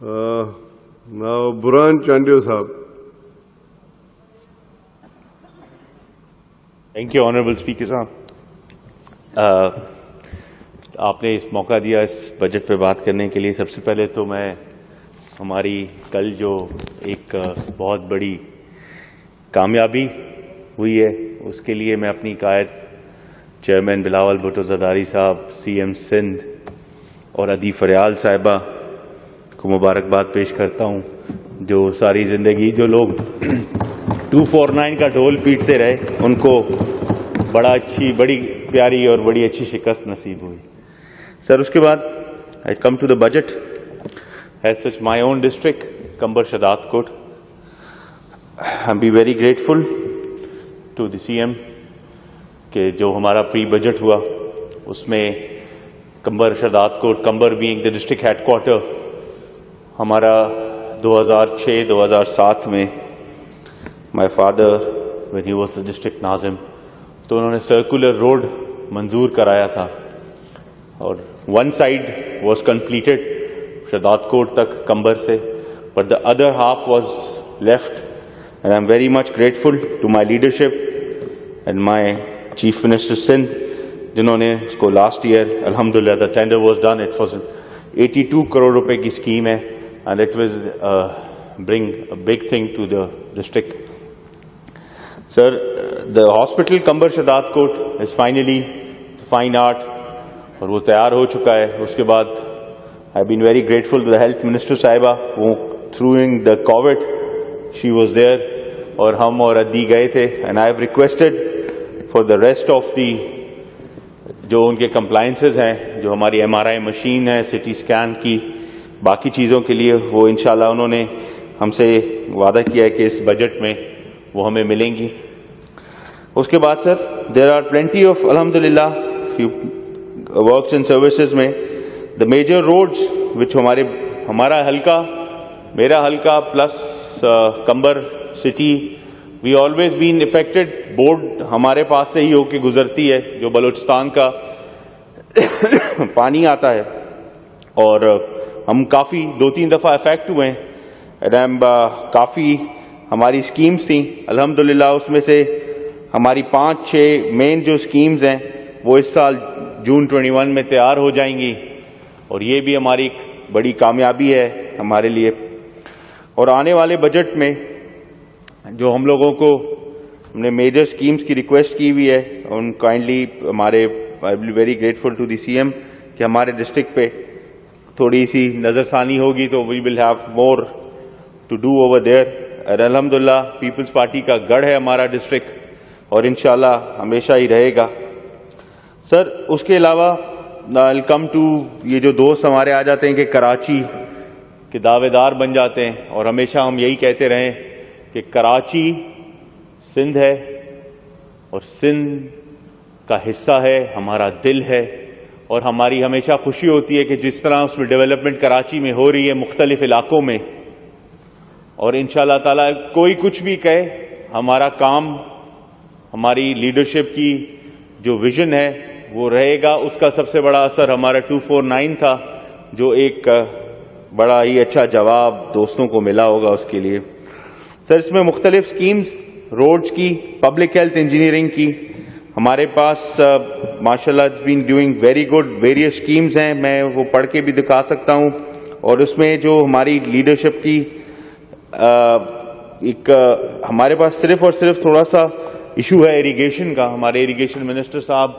Now, Burhan Chandiyo Sahab. Thank you, Honorable Speaker Sahab. आपने इस मौका दिया इस बजट पे बात करने के लिए। सबसे पहले तो मैं हमारी कल जो एक बहुत बड़ी कामयाबी हुई है उसके लिए मैं अपनी कायद चेयरमैन बिलावल भुट्टो ज़रदारी साहब, सीएम सिंध और अदी फरियाल साहिबा को मुबारकबाद पेश करता हूं, जो सारी ज़िंदगी जो लोग 249 का ढोल पीटते रहे उनको बड़ी प्यारी और बड़ी अच्छी शिकस्त नसीब हुई। सर, उसके बाद I come to the budget. As such my own district Qambar Shahdadkot, I be very grateful to the CM कि जो हमारा प्री बजट हुआ उसमें कंबर शदातकोट, कंबर बीइंग द डिस्ट्रिक्ट हेडक्वार्टर, हमारा 2006-2007 में my father when he was the district नाजिम, तो उन्होंने सर्कुलर रोड मंजूर कराया था और one side was completed Shahdadkot तक कंबर से, but the other half was left. And I am very much grateful to my leadership and my chief minister Sindh, जिन्होंने इसको लास्ट ईयर अल्हम्दुलिल्लाह the tender was done. It was 82 crore रुपए की scheme है and it will bring a big thing to the district. Sir, the hospital Qambar Shahdadkot is finally fine art और वो तैयार हो चुका है। उसके बाद I been very grateful to the health minister sahiba, वो through the COVID she was there और हम और अद्दी गए थे। And I have requested for the rest of the जो उनके कंप्लायंसेस हैं, जो हमारी MRI मशीन है, सिटी स्कैन की, बाकी चीज़ों के लिए वो इंशाल्लाह उन्होंने हमसे वादा किया है कि इस बजट में वो हमें मिलेंगी। उसके बाद sir, there are plenty of अल्हम्दुलिल्लाह फ्यू वर्क्स एंड सर्विसेज में द मेजर रोड्स विच हमारा हल्का, मेरा हल्का plus Qambar city, we always been affected. Board हमारे पास से ही होके गुजरती है, जो बलूचिस्तान का पानी आता है, और हम काफ़ी 2-3 दफ़ा इफेक्ट हुए हैं। काफ़ी हमारी स्कीम्स थी अल्हम्दुलिल्लाह, उसमें से हमारी 5-6 मेन जो स्कीम्स हैं वो इस साल जून 21 में तैयार हो जाएंगी और ये भी हमारी एक बड़ी कामयाबी है हमारे लिए। और आने वाले बजट में जो हम लोगों को हमने मेजर स्कीम्स की रिक्वेस्ट की हुई है, उन काइंडली हमारे I will very grateful to the CM कि हमारे डिस्ट्रिक्ट पे थोड़ी सी नज़रसानी होगी तो we will have more to do over there. और अल्हम्दुलिल्लाह पीपल्स पार्टी का गढ़ है हमारा डिस्ट्रिक्ट और इंशाल्लाह हमेशा ही रहेगा। सर, उसके अलावा आई कम टू ये जो दोस्त हमारे आ जाते हैं कि कराची के दावेदार बन जाते हैं, और हमेशा हम यही कहते रहें कि कराची सिंध है और सिंध का हिस्सा है, हमारा दिल है, और हमारी हमेशा खुशी होती है कि जिस तरह उसमें डेवलपमेंट कराची में हो रही है मुख्तलिफ इलाकों में, और इंशाअल्लाह ताला कोई कुछ भी कहे, हमारा काम, हमारी लीडरशिप की जो विजन है वो रहेगा। उसका सबसे बड़ा असर हमारा 249 था, जो एक बड़ा ही अच्छा जवाब दोस्तों को मिला होगा उसके लिए। सर, इसमें मुख्तलिफ स्कीम्स, रोड्स की, पब्लिक हेल्थ इंजीनियरिंग की, हमारे पास माशाल्लाह it's been doing very good, various schemes हैं, मैं वो पढ़ के भी दिखा सकता हूं। और उसमें जो हमारी लीडरशिप की हमारे पास सिर्फ और सिर्फ थोड़ा सा इशू है इरिगेशन का। हमारे इरिगेशन मिनिस्टर साहब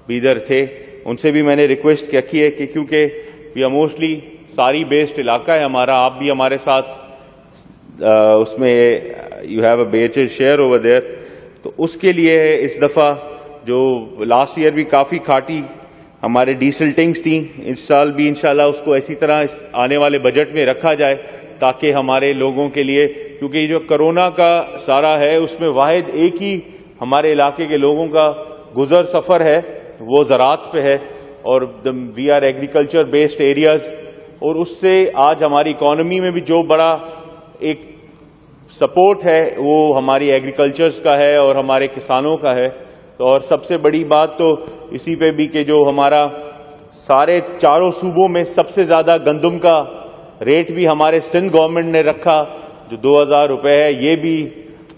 भी इधर थे, उनसे भी मैंने रिक्वेस्ट क्या की है कि क्योंकि ये मोस्टली सारी बेस्ड इलाका है हमारा, आप भी हमारे साथ उसमें यू हैव अ बेचर शेयर ओवर देयर, तो उसके लिए इस दफ़ा जो लास्ट ईयर भी काफ़ी खाटी हमारे डीजल टैंक्स थी, इस साल भी इंशाल्लाह उसको ऐसी तरह इस आने वाले बजट में रखा जाए ताकि हमारे लोगों के लिए, क्योंकि जो कोरोना का सारा है उसमें वाहिद एक ही हमारे इलाके के लोगों का गुजर सफ़र है, वो ज़राअत पे है, और we are agriculture based areas, और उससे आज हमारी इकॉनमी में भी जो बड़ा एक सपोर्ट है वो हमारी एग्रीकल्चर्स का है और हमारे किसानों का है। तो और सबसे बड़ी बात तो इसी पे भी कि जो हमारा सारे चारों सूबों में सबसे ज़्यादा गंदम का ریٹ بھی ہمارے سندھ گورنمنٹ نے رکھا جو 2000 روپے ہے. یہ بھی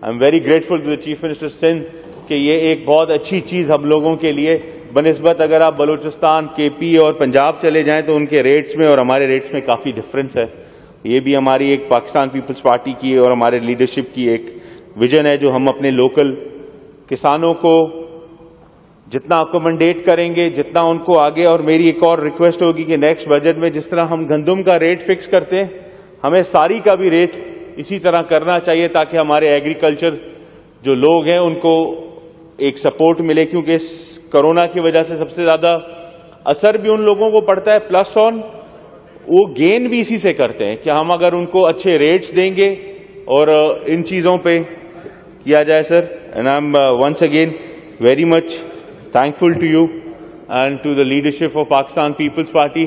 I am very grateful to the chief minister Sindh کہ یہ ایک بہت اچھی چیز ہم لوگوں کے لیے بنسبت اگر آپ بلوچستان, کے پی اور پنجاب چلے جائیں تو ان کے ریٹس میں اور ہمارے ریٹس میں کافی ڈفرینس ہے. یہ بھی ہماری ایک پاکستان پیپلز پارٹی کی اور ہمارے لیڈرشپ کی ایک ویژن ہے جو ہم اپنے لوکل کسانوں کو جتنا اکومنڈیٹ کریں گے, جتنا ان کو آگے. اور میری ایک اور ریکویسٹ ہوگی کہ نیکسٹ بجٹ میں جس طرح ہم گندم کا ریٹ فکس کرتے ہیں ہمیں ساری کا بھی ریٹ اسی طرح کرنا چاہیے تاکہ ہمارے ایگریکلچر جو لوگ ہیں ان کو ایک سپورٹ ملے, کیونکہ کرونا کی وجہ سے سب سے زیادہ اثر بھی ان لوگوں کو پڑتا ہے, پلس آن وہ گین بھی اسی سے کرتے ہیں کہ ہم اگر ان کو اچھے ریٹس دیں گے اور ان چیزوں پہ کیا جائے. Sir, and I am once again very much thankful to you and to the leadership of Pakistan People's Party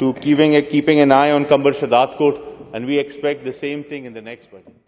to keeping an eye on Kambar Shadat Court, and we expect the same thing in the next budget.